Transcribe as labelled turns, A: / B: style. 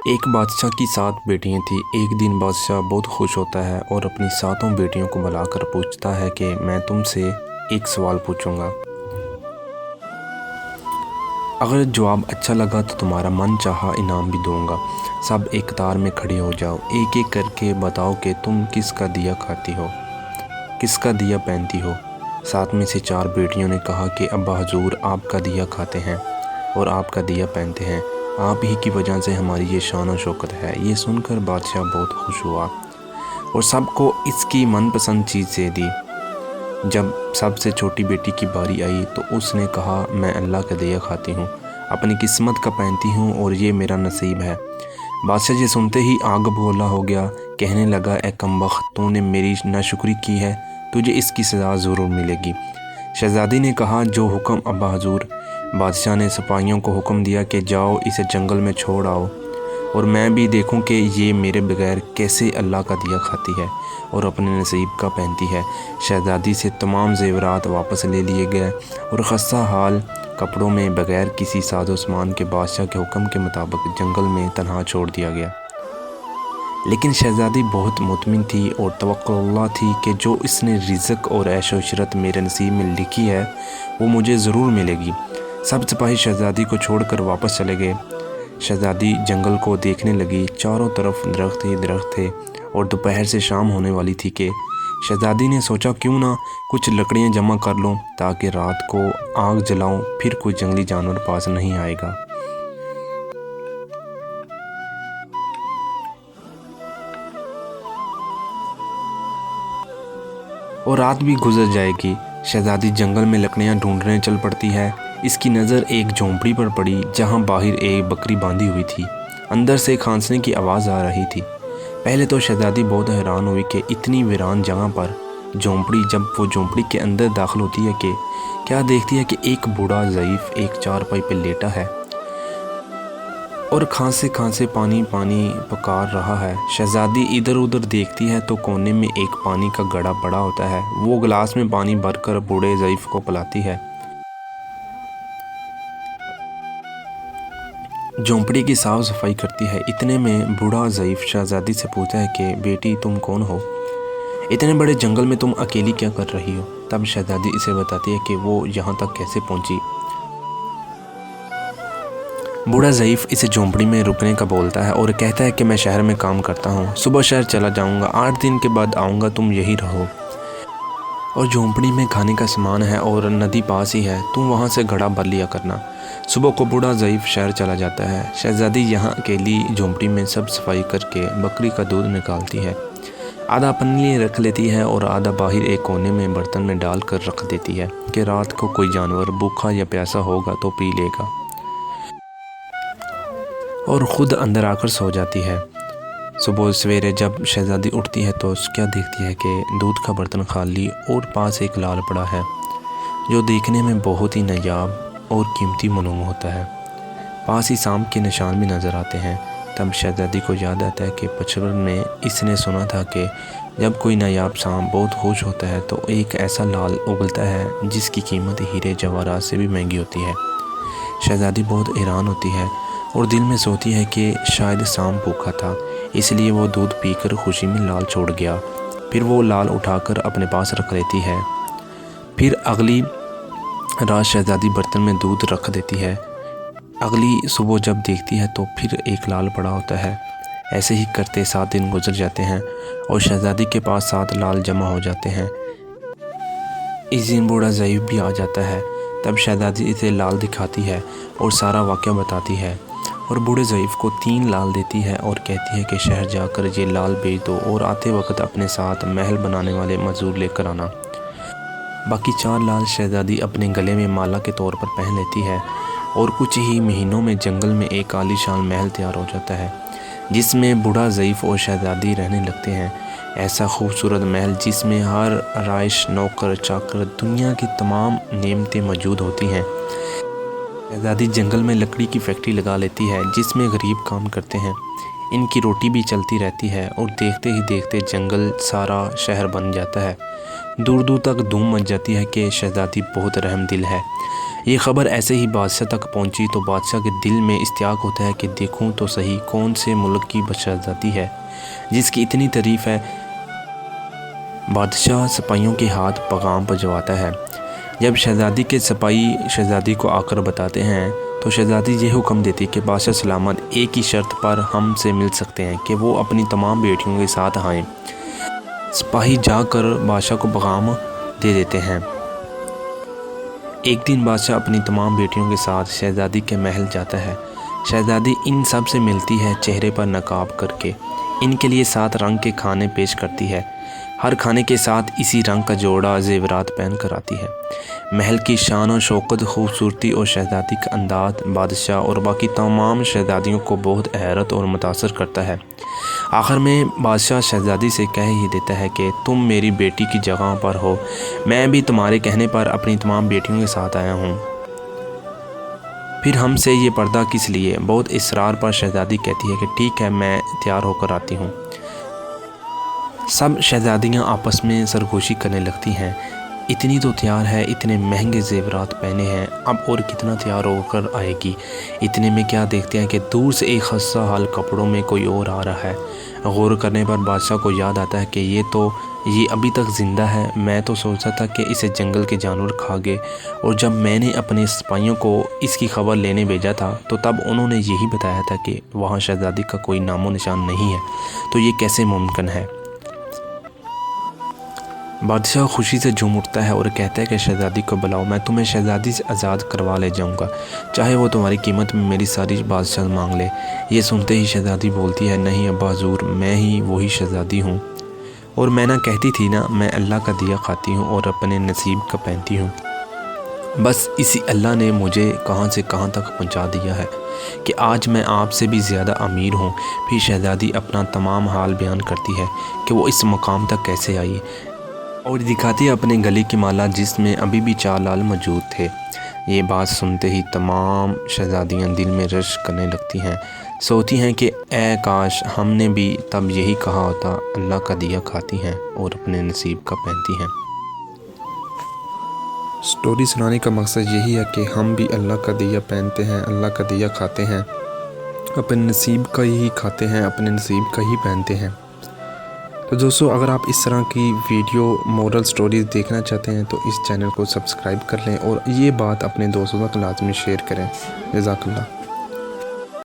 A: ایک بادشاہ کی 7 بیٹیاں تھیں۔ ایک دن بادشاہ بہت خوش ہوتا ہے اور اپنی 7 بیٹیوں کو بلا کر پوچھتا ہے کہ میں تم سے ایک سوال پوچھوں گا، اگر جواب اچھا لگا تو تمہارا من چاہا انعام بھی دوں گا۔ سب ایک قطار میں کھڑے ہو جاؤ، ایک ایک کر کے بتاؤ کہ تم کس کا دیا کھاتی ہو، کس کا دیا پہنتی ہو۔ 7 میں سے 4 بیٹیوں نے کہا کہ ابا حضور آپ کا دیا کھاتے ہیں اور آپ کا دیا پہنتے ہیں، آپ ہی کی وجہ سے ہماری یہ شان و شوکت ہے۔ یہ سن کر بادشاہ بہت خوش ہوا اور سب کو اس کی من پسند چیزیں دی۔ جب سب سے چھوٹی بیٹی کی باری آئی تو اس نے کہا میں اللہ کا دیا کھاتی ہوں، اپنی قسمت کا پہنتی ہوں اور یہ میرا نصیب ہے۔ بادشاہ یہ سنتے ہی آگ بگولا ہو گیا، کہنے لگا اے کم بخت، تو نے میری ناشکری کی ہے، تجھے اس کی سزا ضرور ملے گی۔ شہزادی نے کہا جو حکم ابا حضور۔ بادشاہ نے سپاہیوں کو حکم دیا کہ جاؤ اسے جنگل میں چھوڑ آؤ اور میں بھی دیکھوں کہ یہ میرے بغیر کیسے اللہ کا دیا کھاتی ہے اور اپنے نصیب کا پہنتی ہے۔ شہزادی سے تمام زیورات واپس لے لیے گئے اور خستہ حال کپڑوں میں بغیر کسی ساز و سامان کے بادشاہ کے حکم کے مطابق جنگل میں تنہا چھوڑ دیا گیا۔ لیکن شہزادی بہت مطمئن تھی اور توکل اللہ تھی کہ جو اس نے رزق اور عیش و عشرت میرے نصیب میں لکھی ہے وہ مجھے ضرور ملے گی۔ سب سپاہی شہزادی کو چھوڑ کر واپس چلے گئے۔ شہزادی جنگل کو دیکھنے لگی، چاروں طرف درخت ہی درخت تھے اور دوپہر سے شام ہونے والی تھی کہ شہزادی نے سوچا کیوں نہ کچھ لکڑیاں جمع کر لوں تاکہ رات کو آگ جلاؤں، پھر کوئی جنگلی جانور پاس نہیں آئے گا۔ اور رات بھی گزر جائے گی۔ شہزادی جنگل میں لکڑیاں ڈھونڈنے چل پڑتی ہے۔ اس کی نظر ایک جھونپڑی پر پڑی جہاں باہر ایک بکری باندھی ہوئی تھی، اندر سے کھانسنے کی آواز آ رہی تھی۔ پہلے تو شہزادی بہت حیران ہوئی کہ اتنی ویران جگہ پر جھونپڑی، جب وہ جھونپڑی کے اندر داخل ہوتی ہے کہ کیا دیکھتی ہے کہ ایک بوڑھا ضعیف ایک چارپائی پہ لیٹا ہے اور کھانسے کھانسے پانی پانی پکار رہا ہے۔ شہزادی ادھر ادھر دیکھتی ہے تو کونے میں ایک پانی کا گڑھا پڑا ہوتا ہے۔ وہ گلاس میں پانی بھر کر بوڑھے ضعیف کو پلاتی ہے۔ جھونپڑی کی صاف صفائی کرتی ہے۔ اتنے میں بوڑھا ضعیف شہزادی سے پوچھتا ہے کہ بیٹی تم کون ہو؟ اتنے بڑے جنگل میں تم اکیلی کیا کر رہی ہو؟ تب شہزادی اسے بتاتی ہے کہ وہ یہاں تک کیسے پہنچی۔ بوڑھا ضعیف اسے جھونپڑی میں رکنے کا بولتا ہے اور کہتا ہے کہ میں شہر میں کام کرتا ہوں، صبح شہر چلا جاؤں گا، 8 دن کے بعد آؤں گا، تم یہی رہو۔ اور جھونپڑی میں کھانے کا سامان ہے اور ندی پاس ہی ہے، تم وہاں سے گھڑا بھر لیا کرنا۔ صبح کو بوڑھا ضعیف شہر چلا جاتا ہے۔ شہزادی یہاں اکیلی جھونپڑی میں سب صفائی کر کے بکری کا دودھ نکالتی ہے، آدھا اپنے لیے رکھ لیتی ہے اور آدھا باہر ایک کونے میں برتن میں ڈال کر رکھ دیتی ہے کہ رات کو کوئی جانور بھوکا یا پیاسا ہوگا تو پی لے گا، اور خود اندر آ کر سو جاتی ہے۔ صبح سویرے جب شہزادی اٹھتی ہے تو کیا دیکھتی ہے کہ دودھ کا برتن خالی اور پاس ایک لال پڑا ہے جو دیکھنے میں بہت ہی نایاب اور قیمتی معلوم ہوتا ہے۔ پاس ہی سانپ کے نشان بھی نظر آتے ہیں۔ تب شہزادی کو یاد آتا ہے کہ بچپن میں اس نے سنا تھا کہ جب کوئی نایاب سانپ بہت خوش ہوتا ہے تو ایک ایسا لال اگلتا ہے جس کی قیمت ہیرے جواہرات سے بھی مہنگی ہوتی ہے۔ شہزادی بہت حیران ہوتی ہے اور دل میں سوچتی ہے کہ شاید سانپ بھوکا تھا، اس لیے وہ دودھ پی کر خوشی میں لال چھوڑ گیا۔ پھر وہ لال اٹھا کر اپنے پاس رکھ لیتی ہے۔ پھر اگلی رات شہزادی برتن میں دودھ رکھ دیتی ہے۔ اگلی صبح جب دیکھتی ہے تو پھر ایک لال پڑا ہوتا ہے۔ ایسے ہی کرتے 7 دن گزر جاتے ہیں اور شہزادی کے پاس 7 لال جمع ہو جاتے ہیں۔ اس دن بوڑھا ضعیف بھی آ جاتا ہے۔ تب شہزادی اسے لال دکھاتی ہے اور سارا واقعہ بتاتی ہے اور بوڑھے ضعیف کو 3 لال دیتی ہے اور کہتی ہے کہ شہر جا کر یہ لال بیچ دو اور آتے وقت اپنے ساتھ محل بنانے والے مزدور لے کر آنا۔ باقی 4 لال شہزادی اپنے گلے میں مالا کے طور پر پہن لیتی ہے اور کچھ ہی مہینوں میں جنگل میں ایک عالی شان محل تیار ہو جاتا ہے جس میں بوڑھا ضعیف اور شہزادی رہنے لگتے ہیں۔ ایسا خوبصورت محل جس میں ہر رائش، نوکر، چاکر، دنیا کی تمام نعمتیں موجود ہوتی ہیں۔ شہزادی جنگل میں لکڑی کی فیکٹری لگا لیتی ہے جس میں غریب کام کرتے ہیں۔ ان کی روٹی بھی چلتی رہتی ہے اور دیکھتے ہی دیکھتے جنگل سارا شہر بن جاتا ہے۔ دور دور تک دھوم مچ جاتی ہے کہ شہزادی بہت رحم دل ہے۔ یہ خبر ایسے ہی بادشاہ تک پہنچی تو بادشاہ کے دل میں اشتیاق ہوتا ہے کہ دیکھوں تو صحیح کون سے ملک کی شہزادی ہے جس کی اتنی تعریف ہے۔ بادشاہ سپاہیوں کے ہاتھ پیغام پہنچواتا ہے۔ جب شہزادی کے سپاہی شہزادی کو آ کر بتاتے ہیں تو شہزادی یہ حکم دیتی کہ بادشاہ سلامت ایک ہی شرط پر ہم سے مل سکتے ہیں کہ وہ اپنی تمام بیٹیوں کے ساتھ آئیں۔ سپاہی جا کر بادشاہ کو پیغام دے دیتے ہیں۔ ایک دن بادشاہ اپنی تمام بیٹیوں کے ساتھ شہزادی کے محل جاتا ہے۔ شہزادی ان سب سے ملتی ہے چہرے پر نقاب کر کے۔ ان کے لیے 7 رنگ کے کھانے پیش کرتی ہے۔ ہر کھانے کے ساتھ اسی رنگ کا جوڑا زیورات پہن کر آتی ہے۔ محل کی شان و شوکت، خوبصورتی اور شہزادی کا انداز بادشاہ اور باقی تمام شہزادیوں کو بہت حیرت اور متاثر کرتا ہے۔ آخر میں بادشاہ شہزادی سے کہہ ہی دیتا ہے کہ تم میری بیٹی کی جگہ پر ہو، میں بھی تمہارے کہنے پر اپنی تمام بیٹیوں کے ساتھ آیا ہوں، پھر ہم سے یہ پردہ کس لیے؟ بہت اصرار پر شہزادی کہتی ہے کہ ٹھیک ہے، میں تیار ہو کر آتی ہوں۔ سب شہزادیاں آپس میں سرگوشی کرنے لگتی ہیں، اتنی تو تیار ہے، اتنے مہنگے زیورات پہنے ہیں، اب اور کتنا تیار ہو کر آئے گی؟ اتنے میں کیا دیکھتے ہیں کہ دور سے ایک خستہ حال کپڑوں میں کوئی اور آ رہا ہے۔ غور کرنے پر بادشاہ کو یاد آتا ہے کہ یہ ابھی تک زندہ ہے، میں تو سوچتا تھا کہ اسے جنگل کے جانور کھا گئے، اور جب میں نے اپنے سپاہیوں کو اس کی خبر لینے بھیجا تھا تو تب انہوں نے یہی بتایا تھا کہ وہاں شہزادی کا کوئی نام و نشان نہیں ہے، تو یہ کیسے ممکن ہے؟ بادشاہ خوشی سے جھوم اٹھتا ہے اور کہتا ہے کہ شہزادی کو بلاؤ، میں تمہیں شہزادی سے آزاد کروا لے جاؤں گا، چاہے وہ تمہاری قیمت میں میری ساری بادشاہ مانگ لے۔ یہ سنتے ہی شہزادی بولتی ہے، نہیں ابا حضور، میں ہی وہی شہزادی ہوں، اور میں نہ کہتی تھی نا، میں اللہ کا دیا کھاتی ہوں اور اپنے نصیب کا پہنتی ہوں، بس اسی اللہ نے مجھے کہاں سے کہاں تک پہنچا دیا ہے کہ آج میں آپ سے بھی زیادہ امیر ہوں۔ پھر شہزادی اپنا تمام حال بیان کرتی ہے کہ وہ اس مقام تک کیسے آئی، اور دکھاتی ہے اپنے گلے کی مالا جس میں ابھی بھی 4 لال موجود تھے۔ یہ بات سنتے ہی تمام شہزادیاں دل میں رشک کرنے لگتی ہیں، سوچتی ہیں کہ اے کاش ہم نے بھی تب یہی کہا ہوتا، اللہ کا دیا کھاتی ہیں اور اپنے نصیب کا پہنتی ہیں۔ سٹوری سنانے کا مقصد یہی ہے کہ ہم بھی اللہ کا دیا پہنتے ہیں، اللہ کا دیا کھاتے ہیں، اپنے نصیب کا ہی کھاتے ہیں، اپنے نصیب کا ہی پہنتے ہیں۔ تو دوستو، اگر آپ اس طرح کی ویڈیو مورل سٹوریز دیکھنا چاہتے ہیں تو اس چینل کو سبسکرائب کر لیں اور یہ بات اپنے دوستوں تک لازمی شیئر کریں۔ جزاک اللہ۔